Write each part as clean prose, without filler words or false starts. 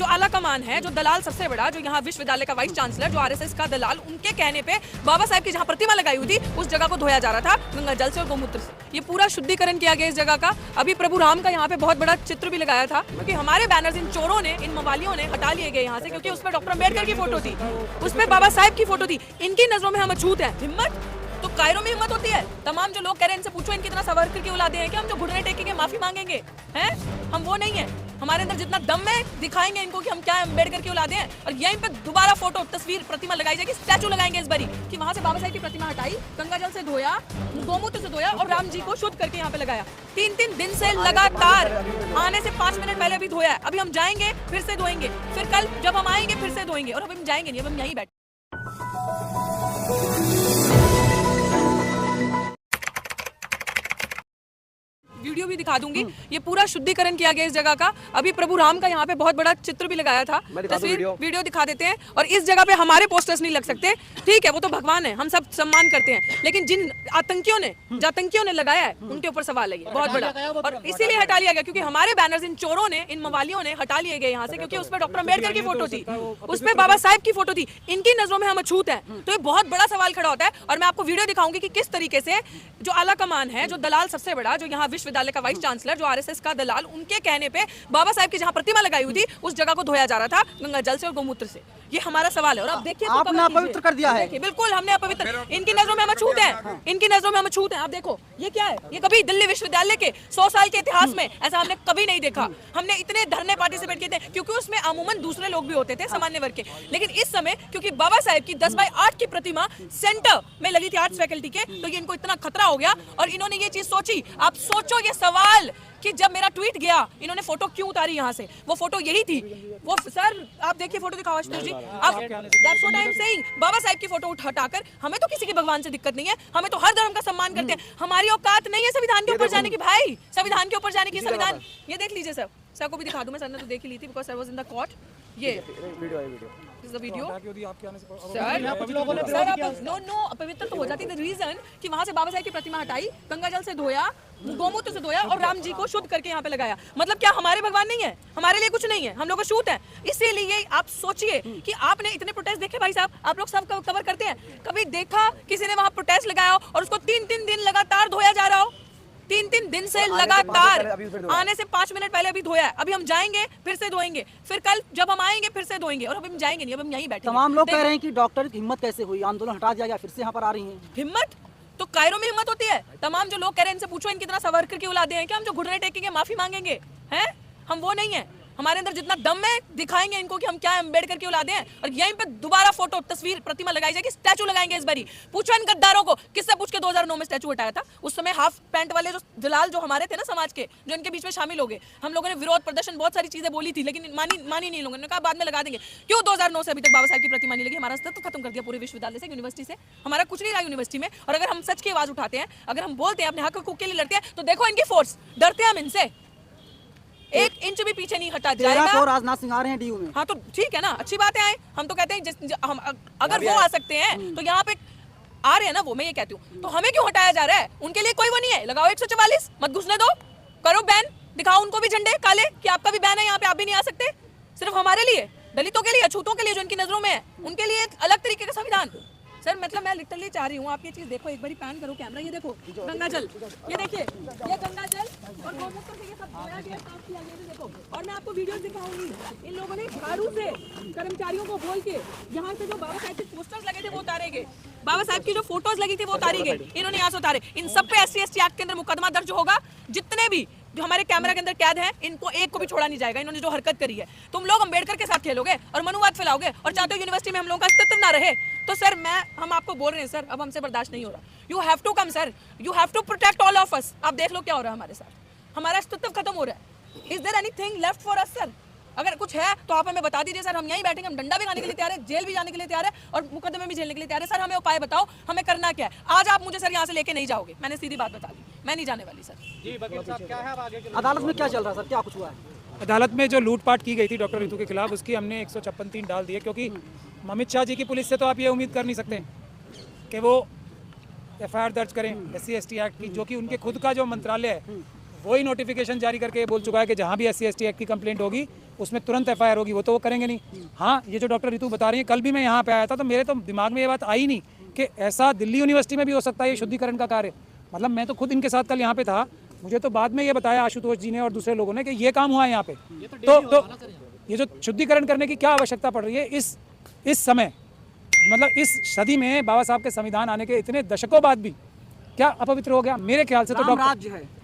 जो आला कमान है, जो दलाल सबसे बड़ा, जो यहाँ विश्वविद्यालय का वाइस चांसलर, जो आरएसएस का दलाल, उनके कहने पे बाबा साहब की जहाँ प्रतिमा लगाई हुई थी उस जगह को धोया जा रहा था गंगा जल से और गोमूत्र से। ये पूरा शुद्धिकरण किया गया इस जगह का। अभी प्रभु राम का यहाँ पे बहुत बड़ा चित्र भी लगाया था, क्योंकि हमारे बैनर्स इन चोरों ने, इन मवालियों ने हटा लिए गए यहाँ से, क्योंकि उसमें डॉक्टर अम्बेडकर की फोटो थी, उसमें बाबा साहब की फोटो थी। इनकी नजरों में हम अछूत हैं। हिम्मत तो कायरों में हिम्मत होती है। तमाम जो लोग कह रहे हैं इनसे पूछो इनकी तरह सावरकर की औलादे हैं कि हम जो घुटने टेकेंगे माफी मांगेंगे, हैं? हम वो नहीं है। हमारे अंदर जितना दम है दिखाएंगे इनको कि हम क्या अम्बेडकर की औलादे हैं। और यहीं पे दोबारा फोटो, तस्वीर, प्रतिमा लगाई जाएगी, स्टैचू लगाएंगे इस बारी कि वहां से बाबा साहब की प्रतिमा हटाई, गंगा जल से धोया, गोमूत्र से धोया और राम जी को शुद्ध करके यहाँ पे लगाया। 3-3 दिन से लगातार, आने से 5 मिनट पहले अभी धोया। अभी हम जाएंगे फिर से धोएंगे, फिर कल जब हम आएंगे फिर से धोएंगे, और अभी हम जाएंगे नहीं, अब हम यहीं बैठे। वीडियो भी दिखा दूंगी। ये पूरा शुद्धिकरण किया गया इस जगह का। अभी प्रभु राम का यहाँ पे बहुत बड़ा चित्र भी लगाया था, तस्वीर, वीडियो दिखा देते हैं। और इस जगह पे हमारे पोस्टर्स नहीं लग सकते, ठीक है, वो तो भगवान है, हम सब सम्मान करते हैं, लेकिन जिन आतंकियों ने लगाया है उनके ऊपर सवाल है ये बहुत बड़ा। और इसीलिए हटा लिया गया क्योंकि हमारे बैनर्स इन चोरों ने, इन मवालियों ने हटा लिए गए यहाँ से, क्योंकि उसमें डॉक्टर अम्बेडकर की फोटो थी, उसमें बाबा साहब की फोटो थी। इनकी नजरों में हम अछूत हैं, तो ये बहुत बड़ा सवाल खड़ा होता है। और मैं आपको वीडियो दिखाऊंगी कि किस तरीके से जो आला कमान है, जो दलाल सबसे बड़ा, जो यहाँ विश्वविद्यालय का वाइस चांसलर, जो आरएसएस का दलाल, उनके कहने पे बाबा साहब की जहाँ प्रतिमा लगाई हुई थी उस जगह को धोया जा रहा था गंगा जल से और गोमूत्र से। ये हमारा सवाल है। और अब देखिए, आपने अपवित्र कर दिया है। बिल्कुल हमने अपवित्र, इनकी नजरों में हम अछूत हैं, इनकी नजरों में हम अछूत हैं। आप देखो ये क्या है, ये कभी दिल्ली विश्वविद्यालय के 100 साल के इतिहास में ऐसा हमने कभी नहीं देखा। हमने इतने धरने पार्टिसिपेट किए थे, क्योंकि उसमें अमूमन दूसरे लोग भी होते थे, सामान्य वर्ग के, लेकिन इस समय क्योंकि बाबा साहब की 10x8 की प्रतिमा सेंटर में लगी थी आर्ट्स फैकल्टी के, तो ये इनको इतना खतरा हो गया और इन्होंने ये चीज सोची। आप सोचो ये सवाल कि जब मेरा ट्वीट गया इन्होंने फोटो क्यों उतारी यहाँ से, वो फोटो यही थी। वो सर आप देखिए फोटो दिखाओ आशुतोष जी, आप that's what I am saying. Baba Saheb की फोटो हटाकर, हमें तो किसी के भगवान से दिक्कत नहीं है, हमें तो हर धर्म का सम्मान करते हैं, हमारी औकात नहीं है संविधान के ऊपर जाने की। भाई संविधान के ऊपर जाने की, संविधान ये देख लीजिए सर, सर को भी दिखा दूं मैं, सर ने तो देख ही ली थी because sir was in the court. ये वीडियो नो पवित्र तो हो जाती है। रीजन कि वहां से बाबा साहब की प्रतिमा हटाई, गंगा जल से धोया, गोमूत्र से धोया और राम जी को शुद्ध करके यहाँ पे लगाया। मतलब क्या हमारे भगवान नहीं है, हमारे लिए कुछ नहीं है, हम लोग अछूत हैं। इसीलिए आप सोचिए कि आपने इतने प्रोटेस्ट देखे, भाई साहब आप लोग सब कवर करते हैं, कभी देखा किसी ने वहां प्रोटेस्ट लगाया और उसको 3-3 दिन लगातार धोया जा रहा हो? 3-3 दिन से लगातार, आने से 5 मिनट पहले अभी धोया है। अभी हम जाएंगे फिर से धोएंगे, फिर कल जब हम आएंगे फिर से धोएंगे, और अभी हम जाएंगे नहीं, अब हम यहीं बैठे। तमाम लोग कह रहे हैं कि डॉक्टर की हिम्मत कैसे हुई, आंदोलन हटा दिया गया, फिर से यहाँ पर आ रही हैं। हिम्मत तो कायरों में हिम्मत होती है। तमाम जो लोग कह रहे हैं इनसे पूछो इनकी तरह सावरकर की औलादे हैं कि हम जो घुटने टेकेंगे माफी मांगेंगे, हैं? हम वो नहीं है। हमारे अंदर जितना दम है दिखाएंगे इनको कि हम क्या अम्बेडकर की औलादे हैं। और यहीं पे दोबारा फोटो, तस्वीर, प्रतिमा लगाई जाएगी, स्टैचू लगाएंगे इस बारी। पूछो इन गद्दारों को, किससे पूछ के 2009 में स्टैचू हटाया था? उस समय हाफ पैंट वाले जो दलाल जो हमारे थे ना समाज के, जो इनके बीच में शामिल हो गए। हम लोगों ने विरोध प्रदर्शन बहुत सारी चीजें बोली थी, लेकिन मानी नहीं लोगों ने, कहा बाद में लगा देंगे। क्यों 2009 से अभी तक बाबा साहब की प्रतिमा नहीं लगी? हमारा अस्तित्व खत्म कर दिया पूरे विश्वविद्यालय से, यूनिवर्सिटी से, हमारा कुछ नहीं रहा यूनिवर्सिटी में। और अगर हम सच की आवाज उठाते हैं, अगर हम बोलते हैं, अपने हक के लिए लड़ते हैं, तो देखो इनकी फोर्स, डरते हैं हम इनसे, 1 इंच भी पीछे नहीं हटा जाएगा। और राजनाथ सिंह आ रहे हैं डीयू में। हाँ तो ठीक है ना, अच्छी बात है। हम तो कहते हैं हम अगर वो आ सकते हैं तो यहाँ पे आ रहे हैं ना वो, मैं ये कहती हूँ, तो हमें क्यों हटाया जा रहा है? उनके लिए कोई वो नहीं है। लगाओ 144, मत घुसने दो, करो बैन, दिखाओ उनको भी झंडे काले कि आपका भी बैन है, यहाँ पे आप भी नहीं आ सकते। सिर्फ हमारे लिए, दलितों के लिए, अछूतों के लिए जो इनकी नजरों में है, उनके लिए एक अलग तरीके का संविधान। सर मतलब मैं लिटरली चाह रही हूँ आप ये चीज देखो, एक बार पैन करो कैमरा, ये देखो गंगा जल, ये देखिए, ये गंगा जल और गोमूत्र से ये सब धोया गया, साफ किया गया, देखो। और मैं आपको वीडियोस दिखाऊंगी। इन लोगों ने झाड़ू से कर्मचारियों को बोल के यहाँ से जो बाबा साहब के पोस्टर्स लगे थे वो उतारे गए, बाबा साहब की जो फोटोज लगी थी वो उतारी गई, इन्होंने यहाँ से उतारे। इन सब पे SC/ST एक्ट के अंदर मुकदमा दर्ज होगा। जितने भी जो हमारे कैमरा के अंदर कैद हैं, इनको एक को भी छोड़ा नहीं जाएगा। इन्होंने जो हरकत करी है, तुम लोग अम्बेडकर के साथ खेलोगे और मनुवाद फैलाओगे और चाहते हो यूनिवर्सिटी में हम लोगों का अस्तित्व ना रहे, तो सर हम आपको बोल रहे हैं सर, अब हमसे बर्दाश्त नहीं हो रहा। You have to come sir, you have to protect all of us. आप देख लो क्या हो रहा है हमारे साथ, हमारा अस्तित्व खत्म हो रहा है। Is there anything left for us sir? अगर कुछ है तो आप हमें बता दीजिए सर, हम यहीं बैठेंगे, हम डंडा भी खाने के लिए तैयार है, जेल भी जाने के लिए तैयार है और मुकदमे भी झेलने के लिए तैयार है। सर हमें उपाय बताओ, हमें करना क्या है? आज आप मुझे सर यहाँ से लेके नहीं जाओगे, मैंने सीधी बात बता दी, मैं नहीं जाने वाली सर। जी वकील साहब, क्या है आगे? अदालत में क्या चल रहा है सर, क्या कुछ हुआ है? अदालत में जो लूटपाट की गई थी डॉक्टर रितु के खिलाफ, उसकी हमने 156(3) डाल दी है, क्योंकि अमित शाह जी की पुलिस से तो आप ये उम्मीद कर नहीं सकते कि वो FIR दर्ज करें SC/ST एक्ट की, जो कि उनके खुद का जो मंत्रालय है वही नोटिफिकेशन जारी करके बोल चुका है कि जहाँ भी SC/ST एक्ट की कंप्लेंट होगी उसमें तुरंत एफआईआर होगी, वो तो वो करेंगे नहीं। हाँ, ये जो डॉक्टर रितु बता रही है, कल भी मैं यहाँ पे आया था तो मेरे तो दिमाग में ये बात आई नहीं कि ऐसा दिल्ली यूनिवर्सिटी में भी हो सकता है ये शुद्धिकरण का कार्य। मतलब मैं तो खुद इनके साथ कल यहाँ पे था, मुझे तो बाद में ये बताया आशुतोष जी ने और दूसरे लोगों ने कि ये काम हुआ है यहाँ पे। तो ये जो शुद्धिकरण करने की क्या आवश्यकता पड़ रही है इस समय, मतलब इस सदी में बाबा साहब के संविधान आने के इतने दशकों बाद भी क्या अपवित्र हो गया? मेरे ख्याल से तो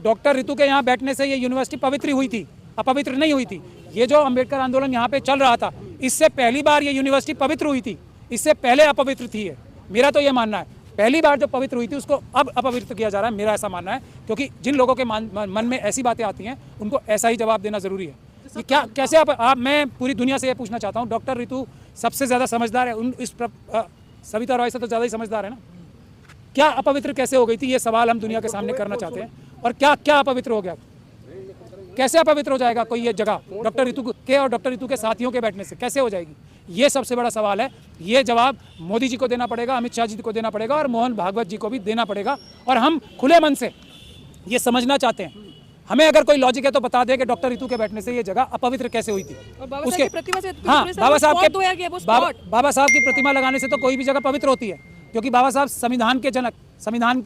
डॉक्टर रितु के यहाँ बैठने से ये यूनिवर्सिटी पवित्र हुई थी, अपवित्र नहीं हुई थी। ये जो अंबेडकर आंदोलन यहाँ पे चल रहा था, इससे पहली बार ये यूनिवर्सिटी पवित्र हुई थी, इससे पहले अपवित्र थी। मेरा तो ये मानना है पहली बार जो पवित्र हुई थी उसको अब अपवित्र किया जा रहा है, मेरा ऐसा मानना है। क्योंकि जिन लोगों के मन में ऐसी बातें आती हैं उनको ऐसा ही जवाब देना जरूरी है। ये क्या कैसे आप मैं पूरी दुनिया से ये पूछना चाहता हूँ, डॉक्टर रितु सबसे ज़्यादा समझदार है, सविता रॉय से तो ज़्यादा ही समझदार है ना, क्या अपवित्र कैसे हो गई थी? ये सवाल हम दुनिया के सामने करना चाहते हैं। और क्या क्या अपवित्र हो गया, कैसे अपवित्र हो जाएगा कोई ये जगह डॉक्टर रितु के और डॉक्टर रितु के साथियों के बैठने से? कैसे हो जाएगी? ये सबसे बड़ा सवाल है। ये जवाब मोदी जी को देना पड़ेगा, अमित शाह जी को देना पड़ेगा और मोहन भागवत जी को भी देना पड़ेगा। और हम खुले मन से ये समझना चाहते हैं, हमें अगर कोई लॉजिक है तो बता दे कि डॉक्टर रितु के बैठने से ये जगह अपवित्र कैसे हुई थी। उसके हाँ, बाबा साहब की प्रतिमा लगाने से तो कोई भी जगह पवित्र होती है, क्योंकि बाबा साहब संविधान के जनक, संविधान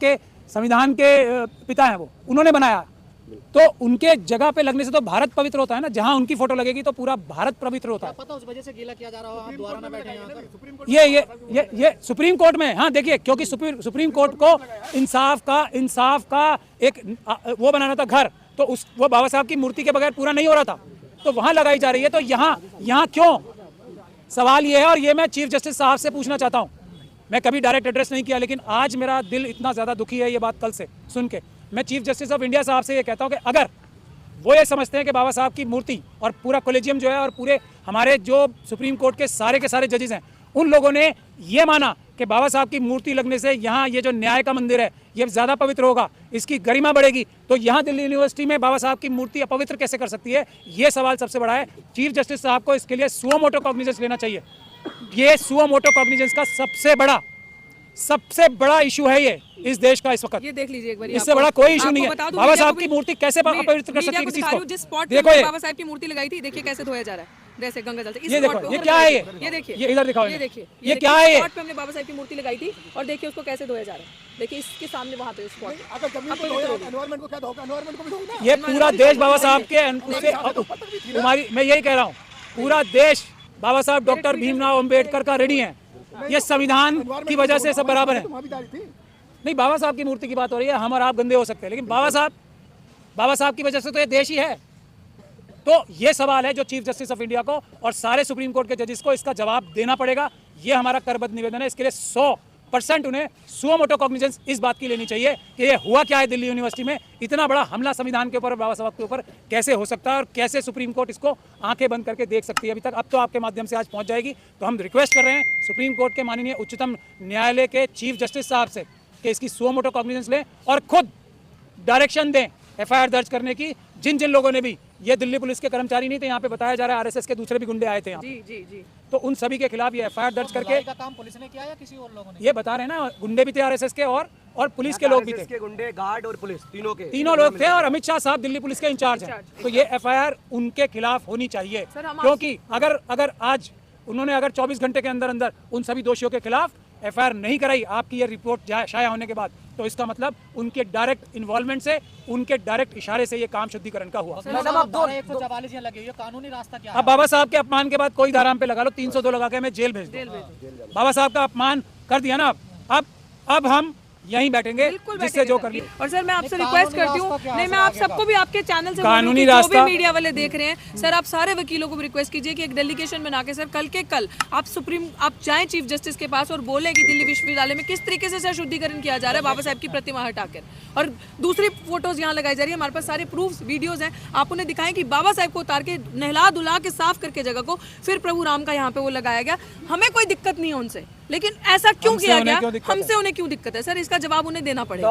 के पिता हैं, वो उन्होंने बनाया। तो उनके जगह पे लगने से तो भारत पवित्र होता है ना। जहां उनकी फोटो लगेगी तो पूरा भारत पवित्र होता है। पता उस वजह से गीला किया जा रहा हो, आप दोबारा ना बैठे यहाँ पर। ये सुप्रीम कोर्ट में, हाँ देखिए, क्योंकि सुप्रीम कोर्ट को इंसाफ का एक वो बनाना था घर, तो वो बाबा साहब की मूर्ति के बगैर पूरा नहीं हो रहा था, तो वहां लगाई जा रही है। तो यहाँ क्यों? सवाल ये है, और ये मैं चीफ जस्टिस साहब से पूछना चाहता हूँ। मैं कभी डायरेक्ट एड्रेस नहीं किया, लेकिन आज मेरा दिल इतना ज़्यादा दुखी है ये बात कल से सुन के। मैं चीफ जस्टिस ऑफ इंडिया साहब से ये कहता हूँ कि अगर वो ये समझते हैं कि बाबा साहब की मूर्ति और पूरा कॉलेजियम जो है और पूरे हमारे जो सुप्रीम कोर्ट के सारे जजेस हैं, उन लोगों ने ये माना कि बाबा साहब की मूर्ति लगने से यहाँ ये जो न्याय का मंदिर है ये ज़्यादा पवित्र होगा, इसकी गरिमा बढ़ेगी, तो यहाँ दिल्ली यूनिवर्सिटी में बाबा साहब की मूर्ति अपवित्र कैसे कर सकती है? ये सवाल सबसे बड़ा है। चीफ जस्टिस साहब को इसके लिए सुओ मोटो कॉग्निजेंस लेना चाहिए। ये सुओ मोटो कॉग्निजेंस का सबसे बड़ा इशू है ये इस देश का इस वक्त। ये देख लीजिए एक बार, इससे बड़ा कोई इशू नहीं है। बाबा साहब की मूर्ति कैसे अपवित्र कर सकती है किसी को? जिस स्पॉट पे बाबा साहब की मूर्ति लगाई थी, देखिए कैसे धोया जा रहा है, जैसे गंगा जल से। ये देखो, ये क्या है? ये देखिए, ये इधर दिखाओ, ये देखिए, ये क्या है? स्पॉट पे हमने बाबा साहब की मूर्ति लगाई थी और देखिए उसको कैसे धोया जा रहा है। देखिए इसके सामने वहां पे स्पॉट, ये पूरा देश बाबा साहब के तुम्हारी, मैं यही कह रहा हूँ, पूरा देश बाबा साहब डॉक्टर भीमराव अम्बेडकर का ऋणी है। ये संविधान की वजह से सब बराबर है। नहीं, बाबा साहब की मूर्ति की बात हो रही है, हम और आप गंदे हो सकते हैं, लेकिन बाबा साहब की वजह से तो ये देश ही है। तो ये सवाल है जो चीफ जस्टिस ऑफ इंडिया को और सारे सुप्रीम कोर्ट के जजेस को इसका जवाब देना पड़ेगा। ये हमारा करबद्ध निवेदन है। इसके लिए 100% उन्हें सुओ मोटो कॉग्निजेंस इस बात की लेनी चाहिए कि ये हुआ क्या है दिल्ली यूनिवर्सिटी में। इतना बड़ा हमला संविधान के ऊपर, बाबा साहब के ऊपर कैसे हो सकता है और कैसे सुप्रीम कोर्ट इसको आंखें बंद करके देख सकती है अभी तक। अब तो आपके माध्यम से आज पहुंच जाएगी। तो हम रिक्वेस्ट कर रहे हैं सुप्रीम कोर्ट के माननीय उच्चतम न्यायालय के चीफ जस्टिस साहब से कि इसकी सुओ मोटो कॉग्निजेंस लें और खुद डायरेक्शन दें एफआईआर दर्ज करने की। जिन लोगों ने भी, ये दिल्ली पुलिस के कर्मचारी नहीं थे, यहाँ पे बताया जा रहा है आरएसएस के दूसरे भी गुंडे आए थे यहाँ। जी। तो उन सभी के खिलाफ ये एफआईआर दर्ज करके का काम पुलिस ने किया या किसी और लोगों ने? ये बता रहे हैं ना, गुंडे भी थे आरएसएस के और पुलिस के लोग भी थे, गुंडे, गार्ड और पुलिस तीनों लोग थे। और अमित शाह साहब दिल्ली पुलिस के इंचार्ज हैं। तो ये एफआईआर उनके खिलाफ होनी चाहिए, क्योंकि अगर आज उन्होंने 24 घंटे के अंदर उन सभी दोषियों के खिलाफ एफआईआर नहीं कराई आपकी ये रिपोर्ट शाया होने के बाद, तो इसका मतलब उनके डायरेक्ट इन्वॉल्वमेंट से, उनके डायरेक्ट इशारे से ये काम शुद्धिकरण का हुआ। मैडम, आप 144 यहाँ लगे, ये कानूनी रास्ता क्या है? अब बाबा साहब के अपमान के बाद कोई धारा पे लगा लो, 302 लगा के मैं जेल भेज दूं। बाबा साहब का अपमान कर दिया ना, अब हम यहीं बैठेंगे जिससे जो करनी। और सर मैं आपसे रिक्वेस्ट करती हूँ, नहीं मैं आप सबको भी आपके चैनल से कानूनी जो रास्ता, भी मीडिया वाले देख रहे हैं सर, आप सारे वकीलों को भी रिक्वेस्ट कीजिए कि एक डेलीगेशन बना के सर कल आप जाएं चीफ जस्टिस के पास और बोलें कि दिल्ली विश्वविद्यालय में किस तरीके से सर शुद्धिकरण किया जा रहा है बाबा साहब की प्रतिमा हटाकर। और दूसरी फोटोज यहाँ लगाई जा रही है, हमारे पास सारे प्रूफ वीडियोज हैं, आप उन्हें दिखाएं कि बाबा साहब को उतार के नहला धुला के साफ करके जगह को फिर प्रभु राम का यहाँ पे वो लगाया गया। हमें कोई दिक्कत नहीं है उनसे, लेकिन ऐसा क्यों किया गया? हमसे उन्हें क्यों दिक्कत है सर? इसका जवाब उन्हें देना पड़ेगा।